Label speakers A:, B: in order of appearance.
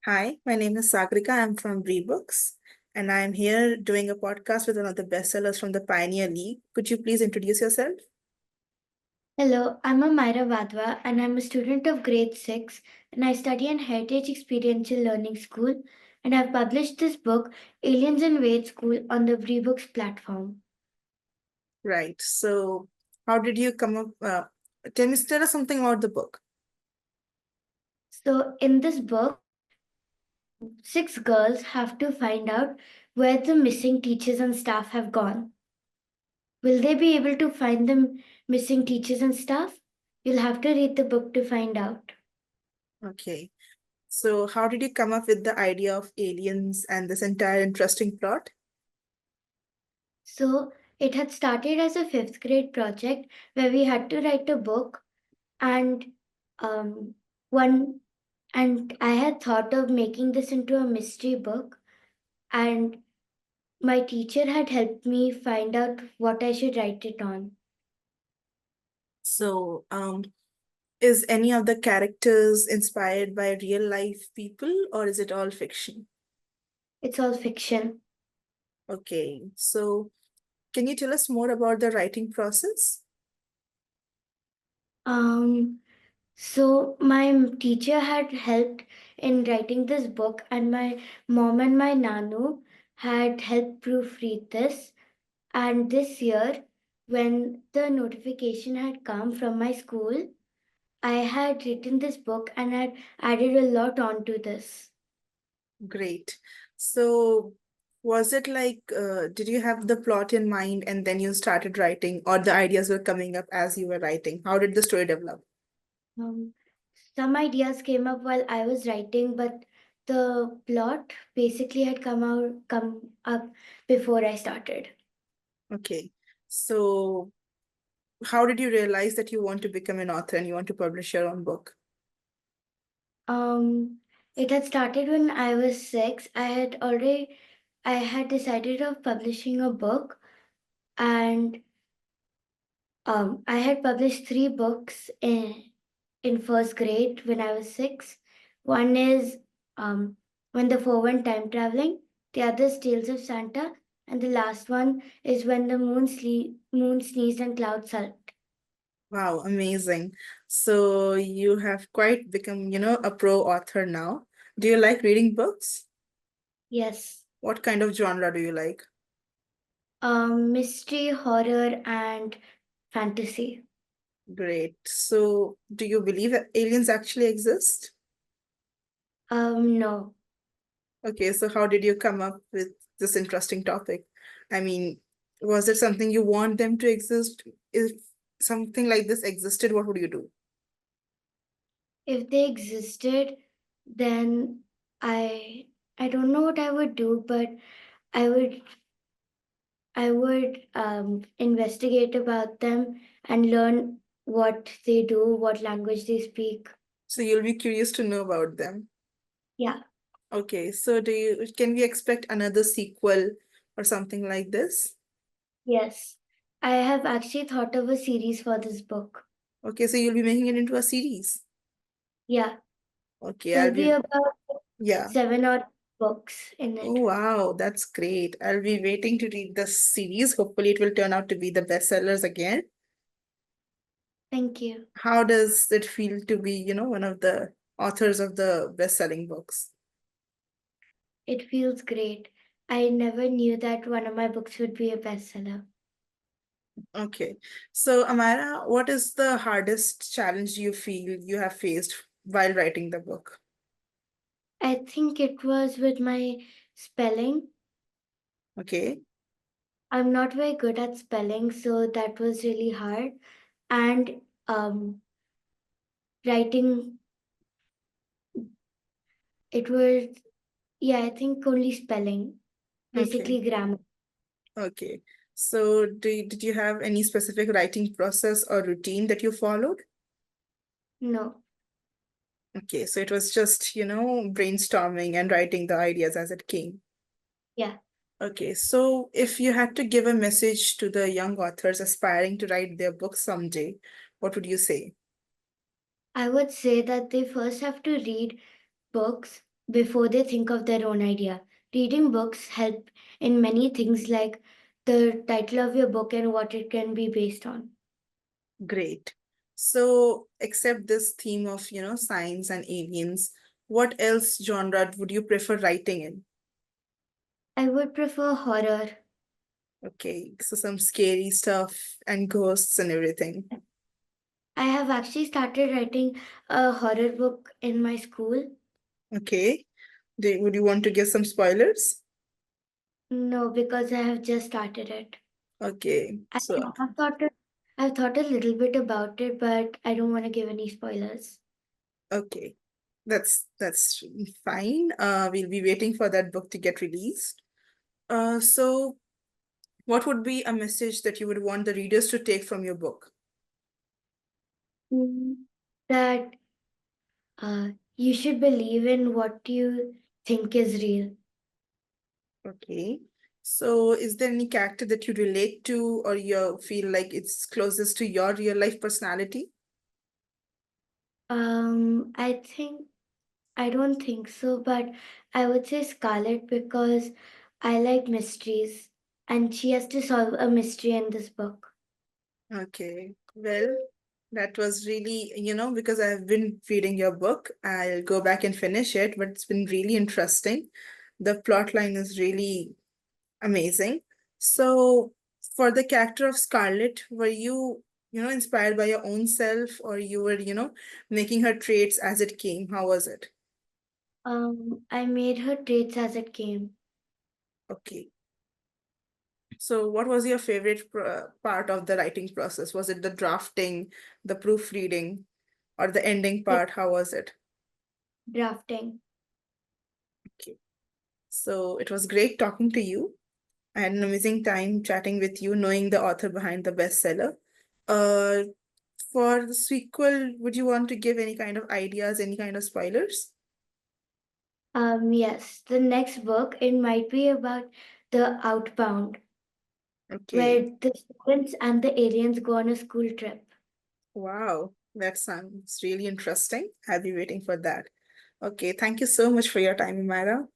A: Hi, my name is Sagrika. I'm from BriBooks, and I'm here doing a podcast with one of the bestsellers from the Pioneer League. Could you please introduce yourself?
B: Hello, I'm Amyra Wadhwa and I'm a student of grade 6 and I study in Heritage Experiential Learning School and I've published this book, Aliens Invade School, on the BriBooks platform.
A: Right. So, how did you come up? Tell us something about the book.
B: So, in this book, 6 girls have to find out where the missing teachers and staff have gone. Will they be able to find the missing teachers and staff? You'll have to read the book to find out.
A: Okay. So, how did you come up with the idea of aliens and this entire interesting plot?
B: So, it had started as a 5th grade project where we had to write a book and um, one and I had thought of making this into a mystery book, and my teacher had helped me find out what I should write it on.
A: So, is any of the characters inspired by real life people, or is it all fiction?
B: It's all fiction.
A: Okay. So, can you tell us more about the writing process?
B: Um, so my teacher had helped in writing this book, and my mom and my nanu had helped proofread this. And this year, when the notification had come from my school, I had written this book and had added a lot onto this.
A: Great. So, was it like, did you have the plot in mind and then you started writing, or the ideas were coming up as you were writing? How did the story develop?
B: Um, some ideas came up while I was writing, but the plot basically had come up before I started.
A: Okay. So, how did you realize that you want to become an author and you want to publish your own book?
B: Um, it had started when I was 6. I had decided of publishing a book, and I had published 3 books in first grade when I was 6. One is When the Four Went Time Traveling, the other is Tales of Santa, and the last one is When the Moon Sneezed and Clouds Sulked.
A: Wow, amazing. So, you have quite become, a pro author now. Do you like reading books?
B: Yes,
A: What kind of genre do you like?
B: mystery, horror, and fantasy.
A: Great. So, do you believe that aliens actually exist?
B: No.
A: Okay, so how did you come up with this interesting topic? I mean, was it something you want them to exist? If something like this existed, what would you do?
B: If they existed, then I I don't know what I would do, but I would I would investigate about them and learn what they do, what language they speak.
A: So you'll be curious to know about them.
B: Yeah,
A: Okay, so can we expect another sequel or something like this?
B: yes. I have actually thought of a series for this book.
A: Okay, so you'll be making it into a series.
B: Yeah,
A: Okay, I'll
B: there'll be
A: be,
B: about
A: yeah.
B: 7 or 8 books in
A: Oh,
B: it.
A: wow, that's great. I'll be waiting to read the series. Hopefully, it will turn out to be the bestsellers again.
B: Thank you.
A: How does it feel to be, one of the authors of the best-selling books?
B: It feels great. I never knew that one of my books would be a bestseller.
A: Okay. So, Amara, what is the hardest challenge you feel you have faced while writing the book?
B: I think it was with my spelling.
A: Okay.
B: I'm not very good at spelling, so that was really hard. And writing, it was, yeah, I think only spelling,
A: Okay.
B: basically grammar.
A: Okay. So, did you have any specific writing process or routine that you followed?
B: No,
A: Okay. So, it was just, brainstorming and writing the ideas as it came.
B: yeah.
A: Okay, so if you had to give a message to the young authors aspiring to write their book someday, what would you say?
B: I would say that they first have to read books before they think of their own idea. Reading books help in many things like the title of your book and what it can be based on.
A: Great. So, except this theme of, science and aliens, what else genre would you prefer writing in?
B: I would prefer horror.
A: Okay, so some scary stuff and ghosts and everything.
B: I have actually started writing a horror book in my school.
A: Okay. Would you want to give some spoilers?
B: No, because I have just started it.
A: Okay,
B: I
A: so
B: I've thought a little bit about it, but I don't want to give any spoilers.
A: okay, that's fine. We'll be waiting for that book to get released. So what would be a message that you would want the readers to take from your book?
B: Mm, That you should believe in what you think is real.
A: Okay. So is there any character that you relate to or you feel like it's closest to your real life personality?
B: I think I don't think so, but I would say Scarlett because I like mysteries and she has to solve a mystery in this book.
A: Okay. Well, that was really, because I've been reading your book, I'll go back and finish it, but it's been really interesting. The plot line is really amazing. So, for the character of Scarlett, were you, inspired by your own self or you were, making her traits as it came? How was it?
B: I made her traits as it came.
A: Okay. So, what was your favorite part of the writing process? Was it the drafting, the proofreading, or the ending
B: Yeah,
A: part? How was it?
B: drafting.
A: Okay. So, it was great talking to you. I had an amazing time chatting with you, knowing the author behind the bestseller. Uh, for the sequel, would you want to give any kind of ideas, any kind of spoilers?
B: Yes, the next book it might be about the Outbound,
A: Okay.
B: where the students and the aliens go on a school trip.
A: Wow. That sounds really interesting. I'll be waiting for that. Okay. Thank you so much for your time, Amyra.